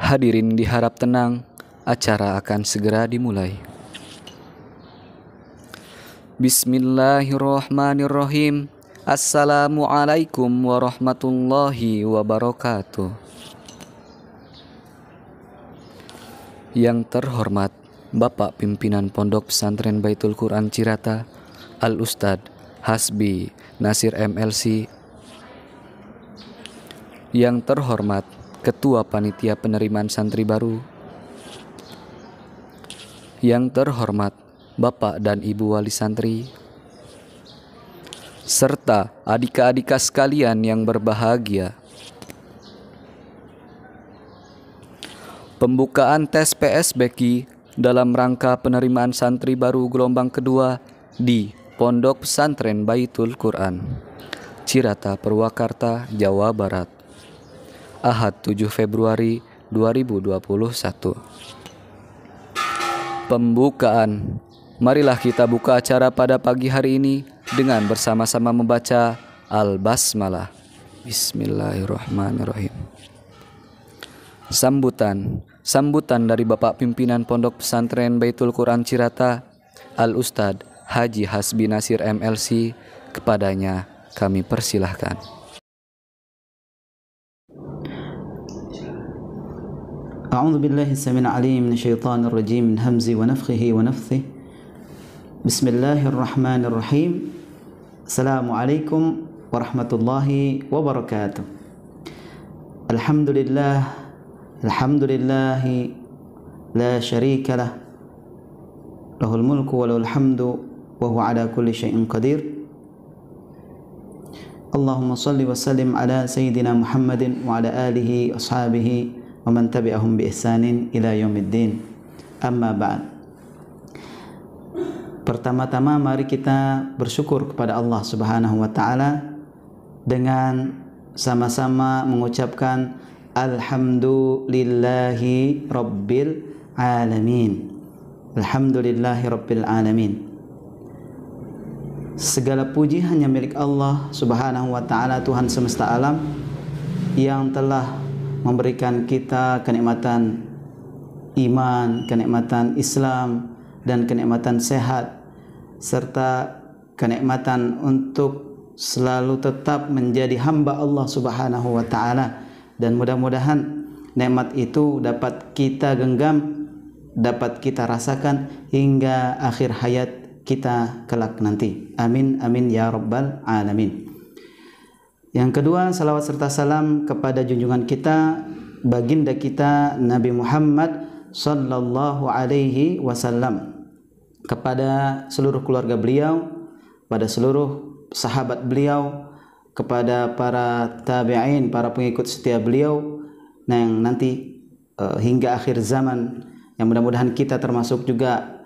Hadirin diharap tenang, acara akan segera dimulai. Bismillahirrahmanirrahim. Assalamualaikum warahmatullahi wabarakatuh. Yang terhormat Bapak Pimpinan Pondok Pesantren Baitul Quran Cirata, Al-Ustadz Hasbi Nasir MLC. Yang terhormat Ketua Panitia Penerimaan Santri Baru. Yang terhormat Bapak dan Ibu Wali Santri, serta adik-adik sekalian yang berbahagia. Pembukaan tes PSBQ dalam rangka penerimaan santri baru gelombang kedua di Pondok Pesantren Baitul Quran Cirata, Purwakarta, Jawa Barat, Ahad 7 Februari 2021. Pembukaan. Marilah kita buka acara pada pagi hari ini dengan bersama-sama membaca Al-Basmalah. Bismillahirrahmanirrahim. Sambutan dari Bapak Pimpinan Pondok Pesantren Baitul Quran Cirata, Al-Ustadz Haji Hasbi Nasir MLC. Kepadanya kami persilahkan. A'udzu billahi as-sami'il 'alim minasyaitonir rajim min hamzi wa nafthihi wa nafthihi. Bismillahirrahmanirrahim. Assalamualaikum warahmatullahi wabarakatuh. Alhamdulillahi la syarika lah. Lahul mulku wa lahul hamdu wa huwa ala kulli syai'in qadir. Allahumma shalli wa sallim ala sayyidina Muhammadin wa ala alihi ashabihi wa man tabi'ahum bi ihsanin ila yaumiddin. Amma ba'd. Pertama-tama mari kita bersyukur kepada Allah Subhanahu wa taala dengan sama-sama mengucapkan alhamdulillahi rabbil alamin. Alhamdulillahi rabbil alamin. Segala puji hanya milik Allah Subhanahu wa taala, Tuhan semesta alam, yang telah memberikan kita kenikmatan iman, kenikmatan Islam, dan kenikmatan sehat, serta kenikmatan untuk selalu tetap menjadi hamba Allah Subhanahu wa taala. Dan mudah-mudahan nikmat itu dapat kita genggam, dapat kita rasakan hingga akhir hayat kita kelak nanti. Amin amin ya rabbal alamin. Yang kedua, salawat serta salam kepada junjungan kita, baginda kita Nabi Muhammad sallallahu alaihi wasallam, kepada seluruh keluarga beliau, pada seluruh sahabat beliau, kepada para tabi'in, para pengikut setia beliau, yang nanti hingga akhir zaman, yang mudah-mudahan kita termasuk juga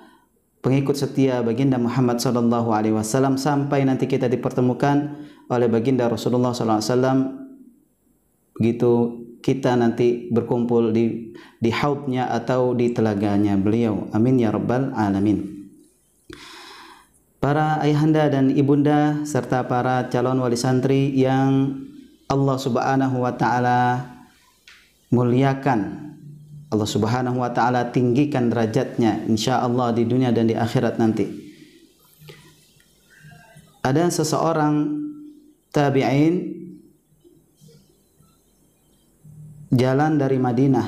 pengikut setia baginda Muhammad sallallahu alaihi wasallam sampai nanti kita dipertemukan oleh baginda Rasulullah sallallahu alaihi wasallam. Begitu kita nanti berkumpul di haudnya atau di telaganya beliau. Amin ya rabbal alamin. Para ayahanda dan ibunda serta para calon wali santri yang Allah Subhanahu wa taala muliakan, Allah Subhanahu wa taala tinggikan derajatnya insyaallah di dunia dan di akhirat nanti. Ada seseorang tabi'in jalan dari Madinah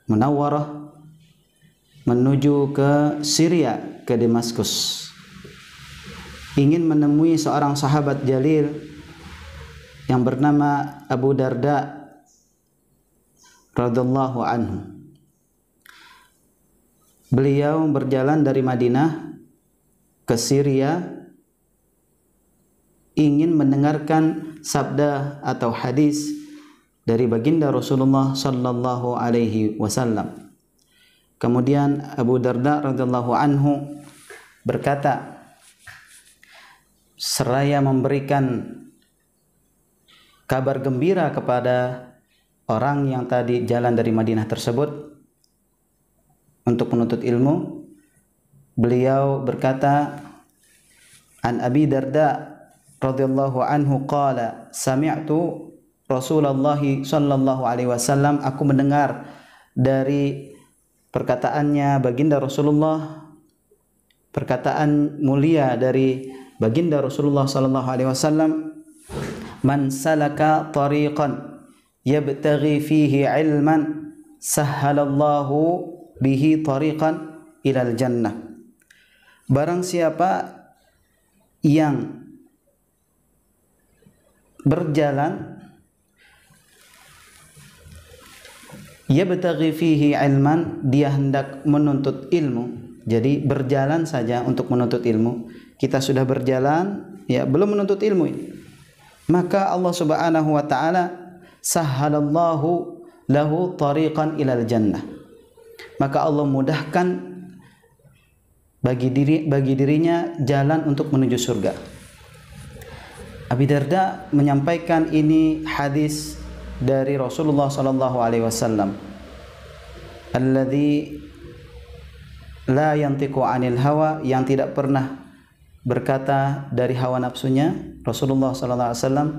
Munawwarah menuju ke Syria, ke Damaskus, ingin menemui seorang sahabat jalil yang bernama Abu Darda radhiyallahu anhu. Beliau berjalan dari Madinah ke Syria, ingin mendengarkan sabda atau hadis dari baginda Rasulullah sallallahu alaihi wasallam. Kemudian Abu Darda radhiyallahu anhu berkata, seraya memberikan kabar gembira kepada orang yang tadi jalan dari Madinah tersebut untuk menuntut ilmu, beliau berkata, an Abi Darda radhiyallahu anhu qala sami'tu Rasulullah sallallahu alaihi wasallam, aku mendengar dari perkataannya baginda Rasulullah, perkataan mulia dari baginda Rasulullah sallallahu alaihi wasallam, man salaka tariqan yabtaghi fihi ilman sahhalallahu bihi tariqan ilal jannah. Barang siapa yang berjalan yabtaghi fihi ilman, dia hendak menuntut ilmu. Jadi berjalan saja untuk menuntut ilmu. Kita sudah berjalan, ya belum menuntut ilmu ini. Maka Allah Subhanahu wa taala sahhalallahu lahu tariqan ilal jannah. Maka Allah mudahkan bagi dirinya jalan untuk menuju surga. Abi Darda menyampaikan ini hadis dari Rasulullah sallallahu alaihi wasallam, alladzi la yantiqu 'anil hawa, yang tidak pernah berkata dari hawa nafsunya. Rasulullah sallallahu alaihi wasallam,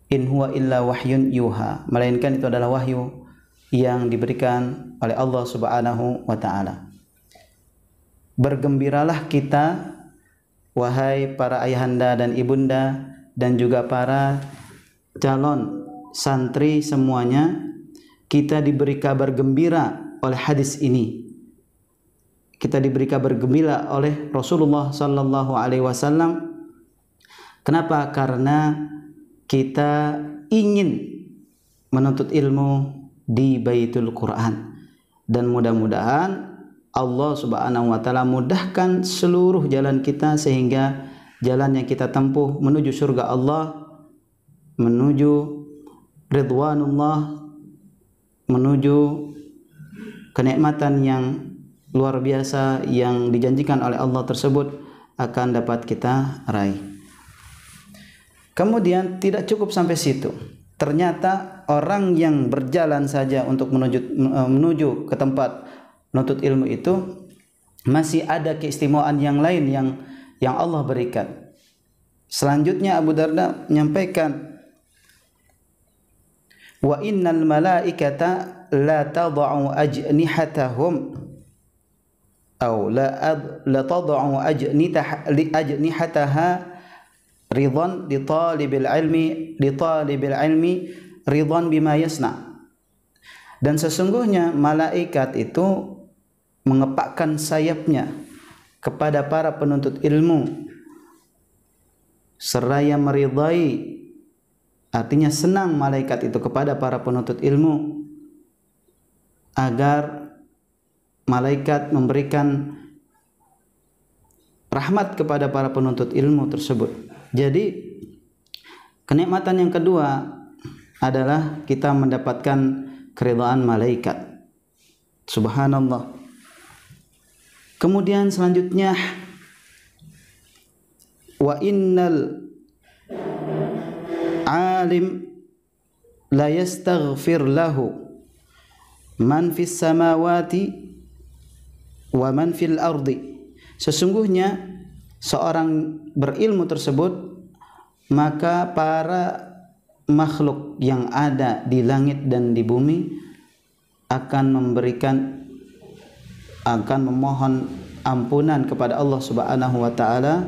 in huwa illa wahyun yuha, melainkan itu adalah wahyu yang diberikan oleh Allah Subhanahu wa taala. Bergembiralah kita, wahai para ayahanda dan ibunda dan juga para calon santri semuanya, kita diberi kabar gembira oleh hadis ini. Kita diberi kabar gembira oleh Rasulullah sallallahu alaihi wasallam. Kenapa? Karena kita ingin menuntut ilmu di Baitul Quran, dan mudah-mudahan Allah Subhanahu wa taala mudahkan seluruh jalan kita, sehingga jalan yang kita tempuh menuju surga Allah, menuju ridwanullah, menuju kenikmatan yang luar biasa yang dijanjikan oleh Allah tersebut akan dapat kita raih. Kemudian tidak cukup sampai situ. Ternyata orang yang berjalan saja untuk menuju ke tempat menuntut ilmu itu masih ada keistimewaan yang lain yang Allah berikan. Selanjutnya Abu Darda menyampaikan, wa innal malaikata la tad'u ajnihatahum aw la tad'u ajnihataha ridwan li talibil ilmi ridwan bima yasna. Dan sesungguhnya malaikat itu mengepakkan sayapnya kepada para penuntut ilmu seraya meridai, artinya senang malaikat itu kepada para penuntut ilmu, agar malaikat memberikan rahmat kepada para penuntut ilmu tersebut. Jadi kenikmatan yang kedua adalah kita mendapatkan keridhaan malaikat. Subhanallah. Kemudian selanjutnya, wa innal alim la yastaghfir lahu man fis samawati wa man fil ardi. Sesungguhnya seorang berilmu tersebut, maka para makhluk yang ada di langit dan di bumi akan memohon ampunan kepada Allah Subhanahu wa taala,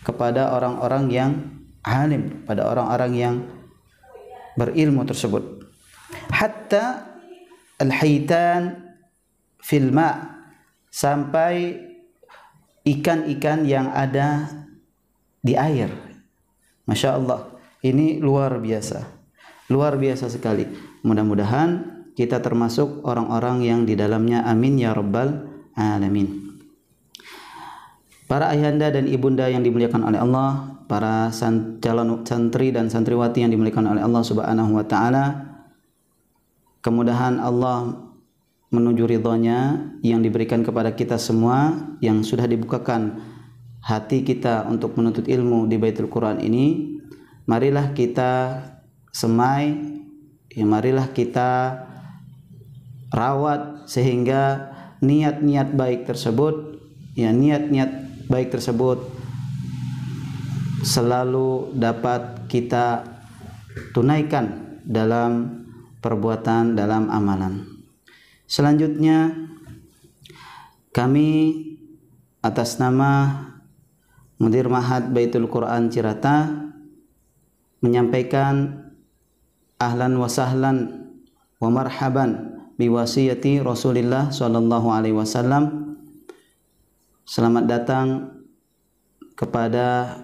kepada orang-orang yang alim, pada orang-orang yang berilmu tersebut. Hatta al-haitan fil ma', sampai ikan-ikan yang ada di air. Masya Allah, ini luar biasa sekali. Mudah-mudahan kita termasuk orang-orang yang di dalamnya. Amin ya rabbal alamin. Para ayahanda dan ibunda yang dimuliakan oleh Allah, para calon santri dan santriwati yang dimuliakan oleh Allah Subhanahu wa taala, kemudahan Allah menuju ridhonya yang diberikan kepada kita semua, yang sudah dibukakan hati kita untuk menuntut ilmu di Baitul Quran ini. Marilah kita semai, marilah kita rawat sehingga niat-niat baik tersebut, selalu dapat kita tunaikan dalam perbuatan, dalam amalan. Selanjutnya kami atas nama Mudir Ma'had Baitul Quran Cirata menyampaikan ahlan wa sahlan wa marhaban biwasiyati Rasulillah sallallahu alaihi wasallam. Selamat datang kepada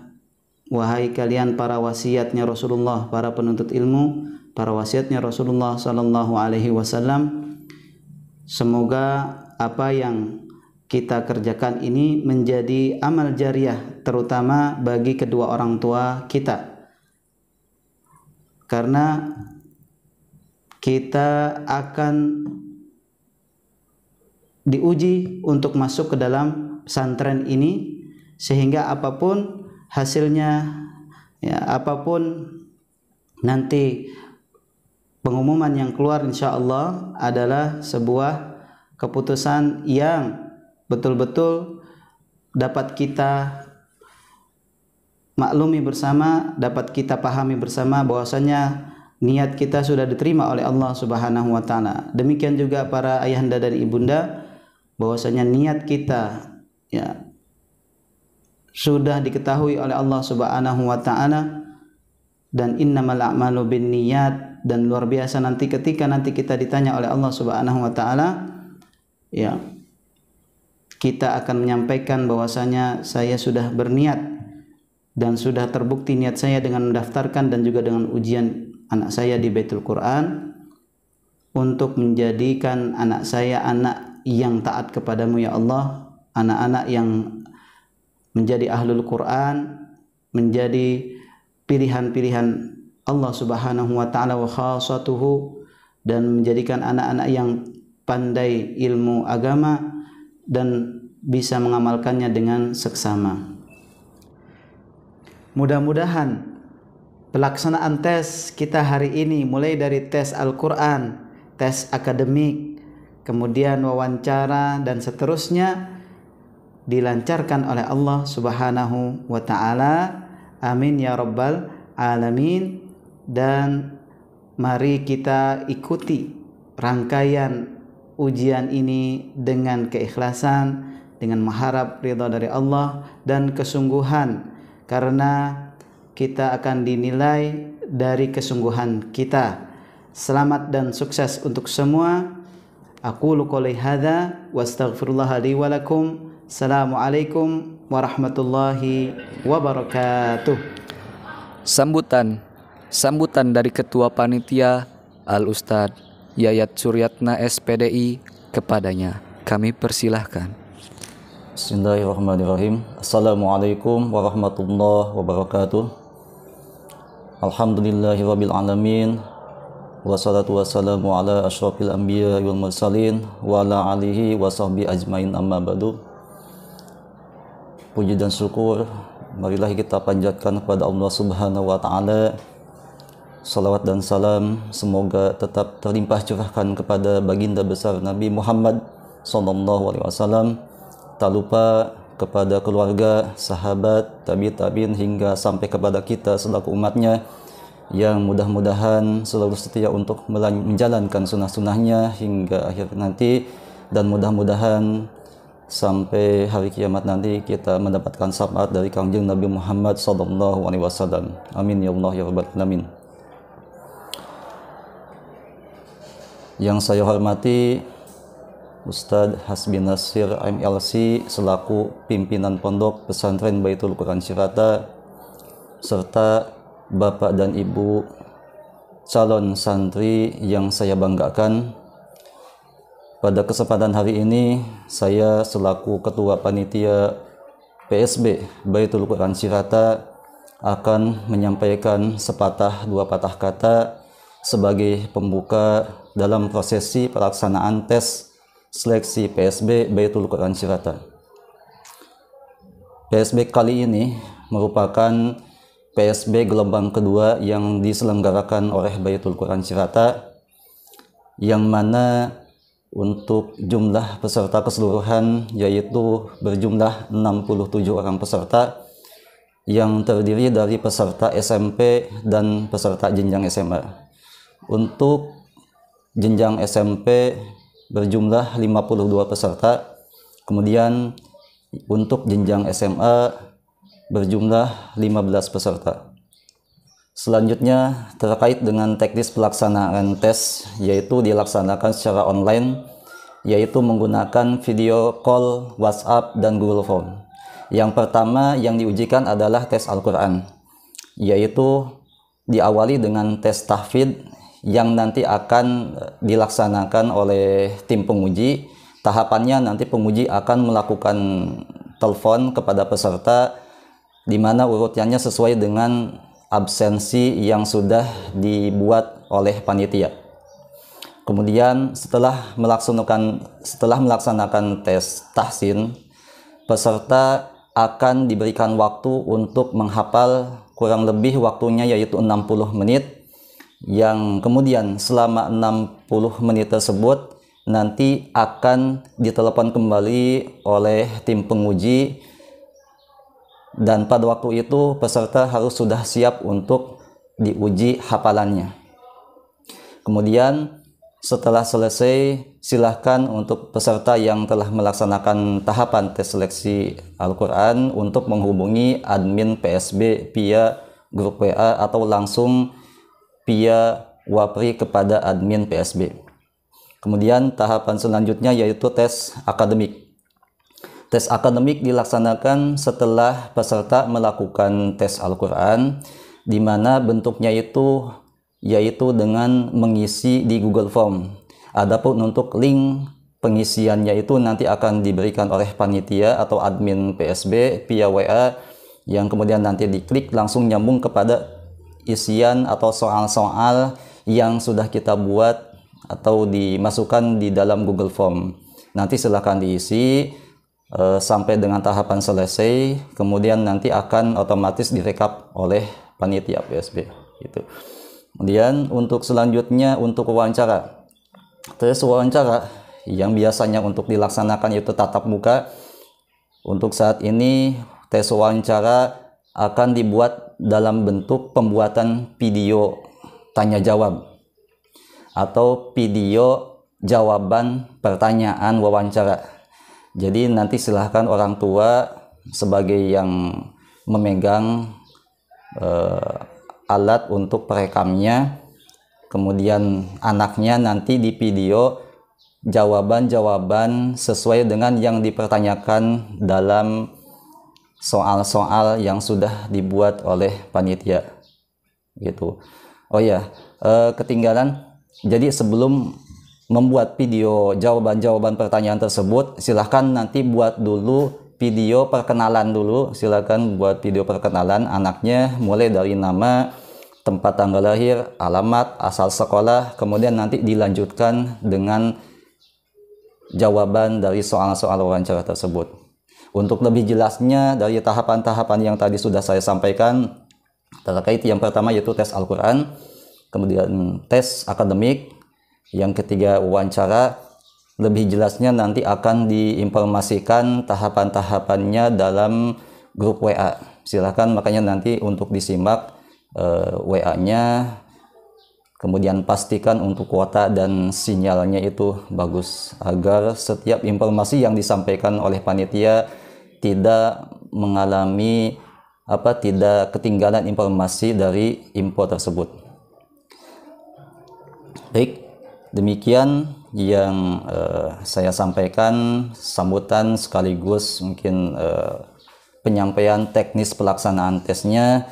wahai kalian para wasiatnya Rasulullah, para penuntut ilmu, para wasiatnya Rasulullah sallallahu alaihi wasallam. Semoga apa yang kita kerjakan ini menjadi amal jariah, terutama bagi kedua orang tua kita, karena kita akan diuji untuk masuk ke dalam pesantren ini, sehingga apapun hasilnya, ya, apapun nanti pengumuman yang keluar, insya Allah adalah sebuah keputusan yang betul-betul dapat kita maklumi bersama, dapat kita pahami bersama bahwasanya niat kita sudah diterima oleh Allah Subhanahu wa taala. Demikian juga para ayahanda dan ibunda, bahwasanya niat kita ya sudah diketahui oleh Allah Subhanahu wa taala, dan innamal a'malu binniyat, dan luar biasa nanti ketika kita ditanya oleh Allah Subhanahu wa taala, ya kita akan menyampaikan bahwasanya saya sudah berniat dan sudah terbukti niat saya dengan mendaftarkan dan juga dengan ujian anak saya di Baitul Quran untuk menjadikan anak saya anak yang taat kepadamu ya Allah, anak-anak yang menjadi ahlul Quran, menjadi pilihan-pilihan Allah Subhanahu wa taala wa khassatuhu, dan menjadikan anak-anak yang pandai ilmu agama dan bisa mengamalkannya dengan seksama. Mudah-mudahan pelaksanaan tes kita hari ini, mulai dari tes Al-Quran, tes akademik, kemudian wawancara dan seterusnya, dilancarkan oleh Allah Subhanahu wa taala. Amin ya rabbal alamin. Dan mari kita ikuti rangkaian ujian ini dengan keikhlasan, dengan mengharap ridha dari Allah dan kesungguhan, karena kita akan dinilai dari kesungguhan kita. Selamat dan sukses untuk semua. Aqulu qouli hadza wa astaghfirullah li wa lakum. Assalamualaikum warahmatullahi wabarakatuh. Sambutan dari Ketua Panitia Al-Ustadz Yayat Suryatna SPDI kepadanya. Kami persilahkan. Bismillahirrahmanirrahim. Assalamualaikum warahmatullahi wabarakatuh. Alhamdulillahirabbil alamin. Wassalatu wassalamu ala asyrafil anbiya wal mursalin wa ala alihi wa sahbihi ajmain, amma ba'du. Puji dan syukur marilah kita panjatkan kepada Allah Subhanahu wa taala. Salawat dan salam semoga tetap terlimpah curahkan kepada baginda besar Nabi Muhammad sallallahu alaihi wasallam, tak lupa kepada keluarga, sahabat, tabi'in hingga sampai kepada kita selaku umatnya, yang mudah-mudahan selalu setia untuk menjalankan sunnah-sunnahnya hingga akhir nanti, dan mudah-mudahan sampai hari kiamat nanti kita mendapatkan syafaat dari Kangjeng Nabi Muhammad sallallahu alaihi wasallam. Amin ya Allah ya rabbal alamin. Yang saya hormati Ustadz Hasbi Nasir MLC selaku pimpinan Pondok Pesantren Baitul Quran Cirata, serta Bapak dan Ibu calon santri yang saya banggakan. Pada kesempatan hari ini saya selaku Ketua Panitia PSB Baitul Quran Cirata akan menyampaikan sepatah dua patah kata sebagai pembuka dalam prosesi pelaksanaan tes seleksi PSB Baitul Quran Cirata. PSB kali ini merupakan PSB gelombang kedua yang diselenggarakan oleh Baitul Quran Cirata, yang mana untuk jumlah peserta keseluruhan yaitu berjumlah 67 orang peserta, yang terdiri dari peserta SMP dan peserta jenjang SMA. Untuk jenjang SMP berjumlah 52 peserta, kemudian untuk jenjang SMA berjumlah 15 peserta. Selanjutnya terkait dengan teknis pelaksanaan tes, yaitu dilaksanakan secara online, yaitu menggunakan video call, WhatsApp, dan Google Form. Yang pertama yang diujikan adalah tes Al-Quran, yaitu diawali dengan tes tahfidz yang nanti akan dilaksanakan oleh tim penguji. Tahapannya nanti penguji akan melakukan telepon kepada peserta, di mana urutannya sesuai dengan absensi yang sudah dibuat oleh panitia. Kemudian setelah melaksanakan tes tahsin, peserta akan diberikan waktu untuk menghafal kurang lebih waktunya yaitu 60 menit, yang kemudian selama 60 menit tersebut nanti akan ditelepon kembali oleh tim penguji, dan pada waktu itu peserta harus sudah siap untuk diuji hafalannya. Kemudian setelah selesai, silahkan untuk peserta yang telah melaksanakan tahapan tes seleksi Al-Quran untuk menghubungi admin PSB via grup WA atau langsung via Wapri kepada admin PSB. Kemudian tahapan selanjutnya yaitu tes akademik. Tes akademik dilaksanakan setelah peserta melakukan tes Al-Quran, di mana bentuknya itu yaitu dengan mengisi di Google Form. Adapun untuk link pengisiannya itu nanti akan diberikan oleh panitia atau admin PSB via WA, yang kemudian nanti diklik langsung nyambung kepada isian atau soal-soal yang sudah kita buat atau dimasukkan di dalam Google Form. Nanti silahkan diisi sampai dengan tahapan selesai, kemudian nanti akan otomatis direkap oleh panitia PSB gitu. Kemudian untuk selanjutnya untuk wawancara. Tes wawancara yang biasanya untuk dilaksanakan itu tatap muka. Untuk saat ini tes wawancara akan dibuat dalam bentuk pembuatan video tanya jawab atau video jawaban pertanyaan wawancara. Jadi nanti silahkan orang tua sebagai yang memegang alat untuk perekamnya, kemudian anaknya nanti di video jawaban-jawaban sesuai dengan yang dipertanyakan dalam soal-soal yang sudah dibuat oleh panitia gitu. Oh ya, ketinggalan. Jadi sebelum membuat video jawaban-jawaban pertanyaan tersebut, silahkan nanti buat dulu video perkenalan dulu. Silakan buat video perkenalan anaknya, mulai dari nama, tempat tanggal lahir, alamat, asal sekolah, kemudian nanti dilanjutkan dengan jawaban dari soal-soal wawancara tersebut. Untuk lebih jelasnya dari tahapan-tahapan yang tadi sudah saya sampaikan, terkait yang pertama yaitu tes Al-Quran, kemudian tes akademik, yang ketiga wawancara. Lebih jelasnya nanti akan diinformasikan tahapan-tahapannya dalam grup WA. Silahkan makanya nanti untuk disimak WA-nya, kemudian pastikan untuk kuota dan sinyalnya itu bagus, agar setiap informasi yang disampaikan oleh panitia tidak mengalami tidak ketinggalan informasi dari info tersebut. Baik, demikian yang saya sampaikan, sambutan sekaligus mungkin penyampaian teknis pelaksanaan tesnya.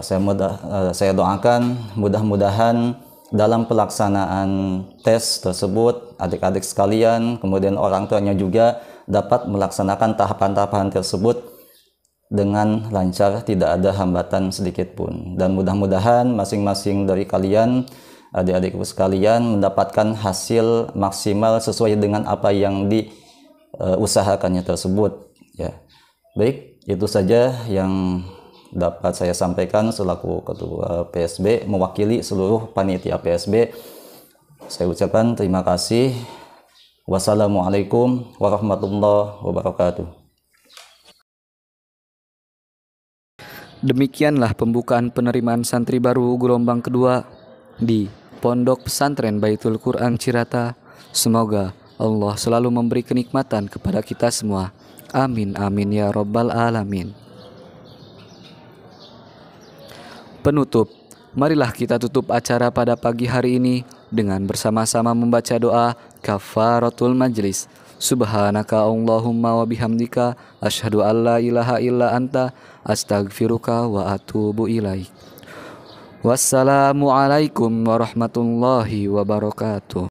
Saya doakan mudah-mudahan dalam pelaksanaan tes tersebut adik-adik sekalian, kemudian orang tuanya juga dapat melaksanakan tahapan-tahapan tersebut dengan lancar, tidak ada hambatan sedikit pun. Dan mudah-mudahan masing-masing dari kalian, adik-adikku sekalian, mendapatkan hasil maksimal sesuai dengan apa yang diusahakannya tersebut ya. Baik, itu saja yang dapat saya sampaikan selaku ketua PSB mewakili seluruh panitia PSB. Saya ucapkan terima kasih. Wassalamualaikum warahmatullahi wabarakatuh. Demikianlah pembukaan penerimaan santri baru gelombang kedua di Pondok Pesantren Baitul Quran Cirata. Semoga Allah selalu memberi kenikmatan kepada kita semua. Amin amin ya rabbal alamin. Penutup, marilah kita tutup acara pada pagi hari ini dengan bersama-sama membaca doa kafaratul majlis. Subhanaka Allahumma wa bihamdika asyhadu an la ilaha illa anta astaghfiruka wa atubu ilaik. Wassalamualaikum warahmatullahi wabarakatuh.